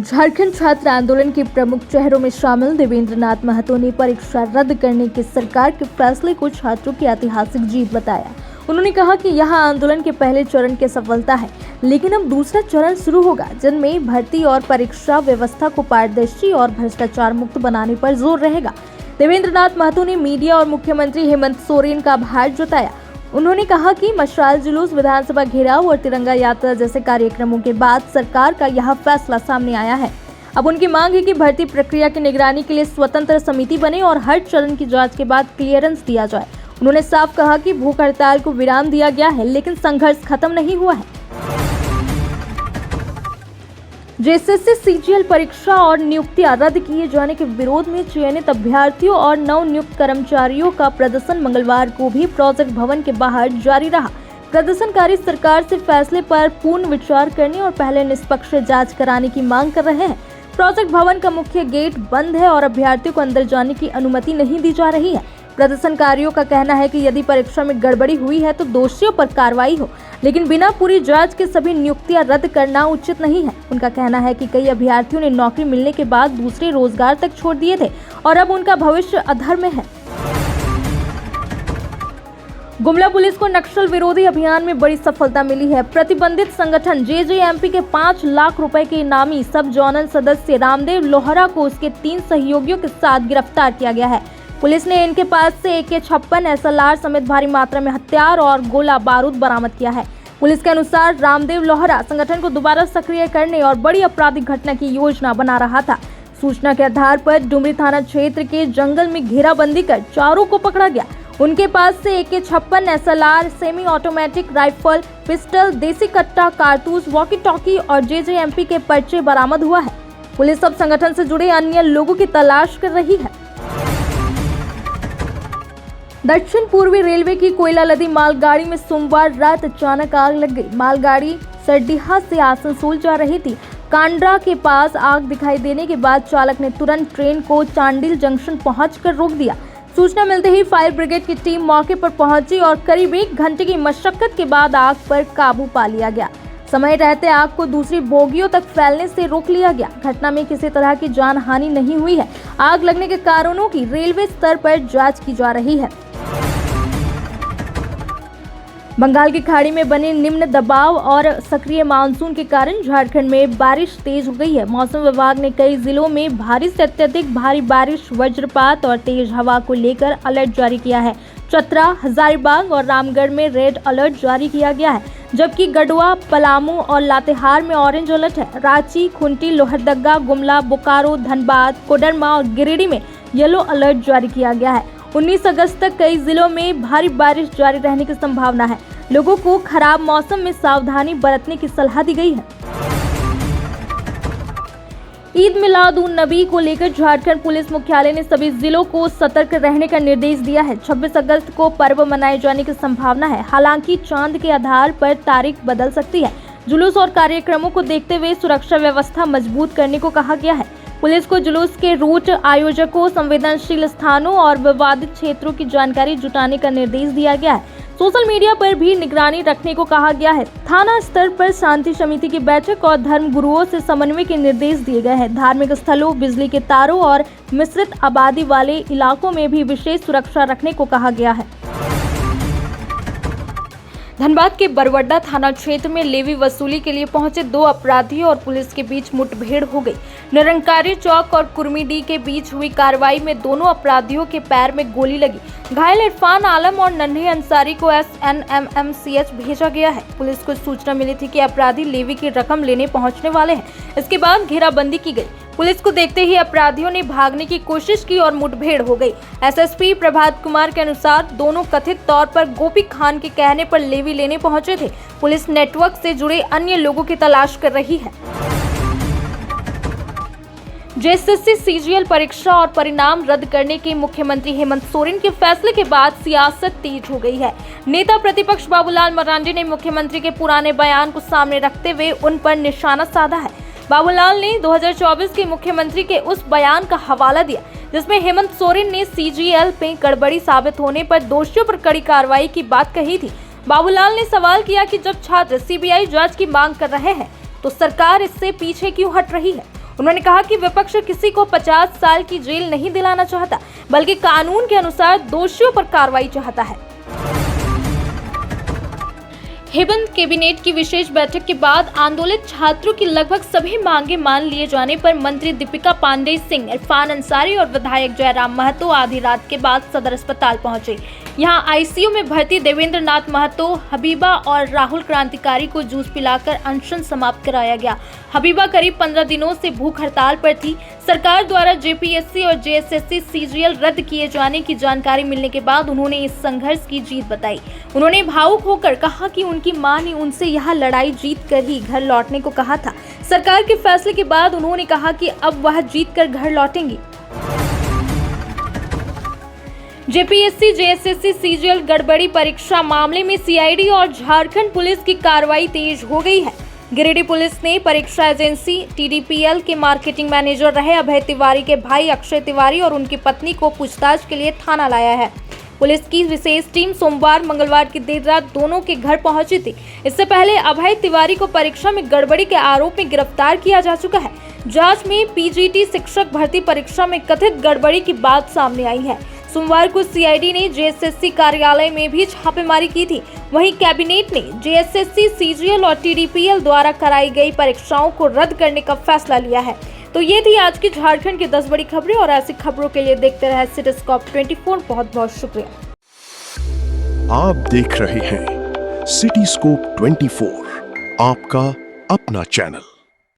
झारखंड छात्र आंदोलन के प्रमुख चेहरों में शामिल देवेंद्र नाथ महतो ने परीक्षा रद्द करने के सरकार के फैसले को छात्रों की ऐतिहासिक जीत बताया। उन्होंने कहा कि यह आंदोलन के पहले चरण की सफलता है, लेकिन अब दूसरा चरण शुरू होगा, जिनमें भर्ती और परीक्षा व्यवस्था को पारदर्शी और भ्रष्टाचार मुक्त बनाने पर जोर रहेगा। देवेंद्र नाथ महतो ने मीडिया और मुख्यमंत्री हेमंत सोरेन का आभार जताया। उन्होंने कहा कि मशाल जुलूस, विधानसभा घेराव और तिरंगा यात्रा जैसे कार्यक्रमों के बाद सरकार का यह फैसला सामने आया है। अब उनकी मांग है कि भर्ती प्रक्रिया की निगरानी के लिए स्वतंत्र समिति बने और हर चरण की जांच के बाद क्लियरेंस दिया जाए। उन्होंने साफ कहा कि भूख हड़ताल को विराम दिया गया है, लेकिन संघर्ष खत्म नहीं हुआ है। जेएसएससी सीजीएल परीक्षा और नियुक्तियां रद्द किए जाने के विरोध में चयनित अभ्यर्थियों और नवनियुक्त कर्मचारियों का प्रदर्शन मंगलवार को भी प्रोजेक्ट भवन के बाहर जारी रहा। प्रदर्शनकारी सरकार से फैसले पर पूर्ण विचार करने और पहले निष्पक्ष जांच कराने की मांग कर रहे हैं। प्रोजेक्ट भवन का मुख्य गेट बंद है और अभ्यर्थियों को अंदर जाने की अनुमति नहीं दी जा रही है। प्रदर्शनकारियों का कहना है कि यदि परीक्षा में गड़बड़ी हुई है तो दोषियों पर कार्रवाई हो, लेकिन बिना पूरी जांच के सभी नियुक्तियां रद्द करना उचित नहीं है। उनका कहना है कि कई अभ्यर्थियों ने नौकरी मिलने के बाद दूसरे रोजगार तक छोड़ दिए थे और अब उनका भविष्य अधर में है। गुमला पुलिस को नक्सल विरोधी अभियान में बड़ी सफलता मिली है। प्रतिबंधित संगठन जेजेएमपी के 5 लाख रुपए के इनामी सब जोनल सदस्य रामदेव लोहरा को उसके 3 सहयोगियों के साथ गिरफ्तार किया गया है। पुलिस ने इनके पास से AK-56 SLR समेत भारी मात्रा में हथियार और गोला बारूद बरामद किया है। पुलिस के अनुसार रामदेव लोहरा संगठन को दोबारा सक्रिय करने और बड़ी आपराधिक घटना की योजना बना रहा था। सूचना के आधार पर डुमरी थाना क्षेत्र के जंगल में घेराबंदी कर चारों को पकड़ा गया। उनके पास से AK-56 SLR, semi automatic rifle, pistol, देसी कट्टा, कारतूस, वॉकी टॉकी और जेजेएमपी के पर्चे बरामद हुआ है। पुलिस अब संगठन से जुड़े अन्य लोगों की तलाश कर रही है। दक्षिण पूर्वी रेलवे की कोयला लदी मालगाड़ी में सोमवार रात अचानक आग लग गई। मालगाड़ी सरडीहा से आसनसोल जा रही थी। कांड्रा के पास आग दिखाई देने के बाद चालक ने तुरंत ट्रेन को चांडिल जंक्शन पहुंचकर रोक दिया। सूचना मिलते ही फायर ब्रिगेड की टीम मौके पर पहुंची और करीब 1 घंटे की मशक्कत के बाद आग पर काबू पा लिया गया। समय रहते आग को दूसरी बोगियों तक फैलने से रोक लिया गया। घटना में किसी तरह की जान हानि नहीं हुई है। आग लगने के कारणों की रेलवे स्तर पर जांच की जा रही है। बंगाल की खाड़ी में बने निम्न दबाव और सक्रिय मानसून के कारण झारखंड में बारिश तेज हो गई है। मौसम विभाग ने कई जिलों में भारी से अत्यधिक भारी बारिश, वज्रपात और तेज हवा को लेकर अलर्ट जारी किया है। चतरा, हजारीबाग और रामगढ़ में रेड अलर्ट जारी किया गया है, जबकि गढ़वा, पलामू और लातेहार में ऑरेंज अलर्ट है। रांची, खूंटी, लोहरदगा, गुमला, बोकारो, धनबाद, कोडरमा और गिरिडीह में येलो अलर्ट जारी किया गया है। 19 अगस्त तक कई जिलों में भारी बारिश जारी रहने की संभावना है। लोगों को खराब मौसम में सावधानी बरतने की सलाह दी गई है। ईद मिलाद उन नबी को लेकर झारखंड पुलिस मुख्यालय ने सभी जिलों को सतर्क रहने का निर्देश दिया है। 26 अगस्त को पर्व मनाए जाने की संभावना है, हालांकि चांद के आधार पर तारीख बदल सकती है। जुलूस और कार्यक्रमों को देखते हुए सुरक्षा व्यवस्था मजबूत करने को कहा गया है। पुलिस को जुलूस के रूट, आयोजकों, संवेदनशील स्थानों और विवादित क्षेत्रों की जानकारी जुटाने का निर्देश दिया गया है। सोशल मीडिया पर भी निगरानी रखने को कहा गया है। थाना स्तर पर शांति समिति की बैठक और धर्म गुरुओं से समन्वय के निर्देश दिए गए हैं। धार्मिक स्थलों, बिजली के तारों और मिश्रित आबादी वाले इलाकों में भी विशेष सुरक्षा रखने को कहा गया है। धनबाद के बरवड्डा थाना क्षेत्र में लेवी वसूली के लिए पहुंचे 2 अपराधियों और पुलिस के बीच मुठभेड़ हो गई। निरंकारी चौक और कुर्मीडीह के बीच हुई कार्रवाई में दोनों अपराधियों के पैर में गोली लगी। घायल इरफान आलम और नन्हे अंसारी को SNMMCH भेजा गया है। पुलिस को सूचना मिली थी कि अपराधी लेवी की रकम लेने पहुंचने वाले हैं। इसके बाद घेराबंदी की गई। पुलिस को देखते ही अपराधियों ने भागने की कोशिश की और मुठभेड़ हो गई। SSP प्रभात कुमार के अनुसार दोनों कथित तौर पर गोपी खान के कहने पर लेवी लेने पहुंचे थे। पुलिस नेटवर्क से जुड़े अन्य लोगों की तलाश कर रही है। जेएसएससी सीजीएल परीक्षा और परिणाम रद्द करने के मुख्यमंत्री हेमंत सोरेन के फैसले के बाद सियासत तेज हो गई है। नेता प्रतिपक्ष बाबूलाल मरांडी ने मुख्यमंत्री के पुराने बयान को सामने रखते हुए उन पर निशाना साधा है। बाबूलाल ने 2024 के मुख्यमंत्री के उस बयान का हवाला दिया जिसमें हेमंत सोरेन ने सीजीएल में गड़बड़ी साबित होने पर दोषियों पर कड़ी कार्रवाई की बात कही थी। बाबूलाल ने सवाल किया कि जब छात्र सीबीआई जांच की मांग कर रहे हैं तो सरकार इससे पीछे क्यों हट रही है। उन्होंने कहा कि विपक्ष किसी को 50 साल की जेल नहीं दिलाना चाहता, बल्कि कानून के अनुसार दोषियों पर कार्रवाई चाहता है। हेमंत कैबिनेट की विशेष बैठक के बाद आंदोलित छात्रों की लगभग सभी मांगे मान लिए जाने पर मंत्री दीपिका पांडेय सिंह, इरफान अंसारी और विधायक जयराम महतो आधी रात के बाद सदर अस्पताल पहुंचे। यहां आईसीयू में भर्ती देवेंद्र नाथ महतो, हबीबा और राहुल क्रांतिकारी को जूस पिलाकर अनशन समाप्त कराया गया। हबीबा करीब 15 दिनों से भूख हड़ताल पर थी। सरकार द्वारा जेपीएससी और जेएसएससी सीजीएल रद्द किए जाने की जानकारी मिलने के बाद उन्होंने इस संघर्ष की जीत बताई। उन्होंने भावुक होकर कहा कि उनकी मां ने उनसे यह लड़ाई जीत कर ही घर लौटने को कहा था। सरकार के फैसले के बाद उन्होंने कहा कि अब वह जीत कर घर लौटेंगी। जेपीएससी जेएसएससी सीजीएल गड़बड़ी परीक्षा मामले में सीआईडी और झारखंड पुलिस की कार्रवाई तेज हो गई है। गिरिडीह पुलिस ने परीक्षा एजेंसी टीडीपीएल के मार्केटिंग मैनेजर रहे अभय तिवारी के भाई अक्षय तिवारी और उनकी पत्नी को पूछताछ के लिए थाना लाया है। पुलिस की विशेष टीम सोमवार मंगलवार की देर रात दोनों के घर पहुंची थी। इससे पहले अभय तिवारी को परीक्षा में गड़बड़ी के आरोप में गिरफ्तार किया जा चुका है। जांच में पीजीटी शिक्षक भर्ती परीक्षा में कथित गड़बड़ी की बात सामने आई है। सोमवार को सीआईडी ने जेएसएससी कार्यालय में भी छापेमारी की थी। वहीं कैबिनेट ने जेएसएससी सीजीएल और टीडीपीएल द्वारा कराई गई परीक्षाओं को रद्द करने का फैसला लिया है। तो ये थी आज की झारखंड की 10 बड़ी खबरें और ऐसी खबरों के लिए देखते रहे सिटीस्कोप 24। बहुत बहुत शुक्रिया। आप देख रहे हैं सिटीस्कोप 24, आपका अपना चैनल।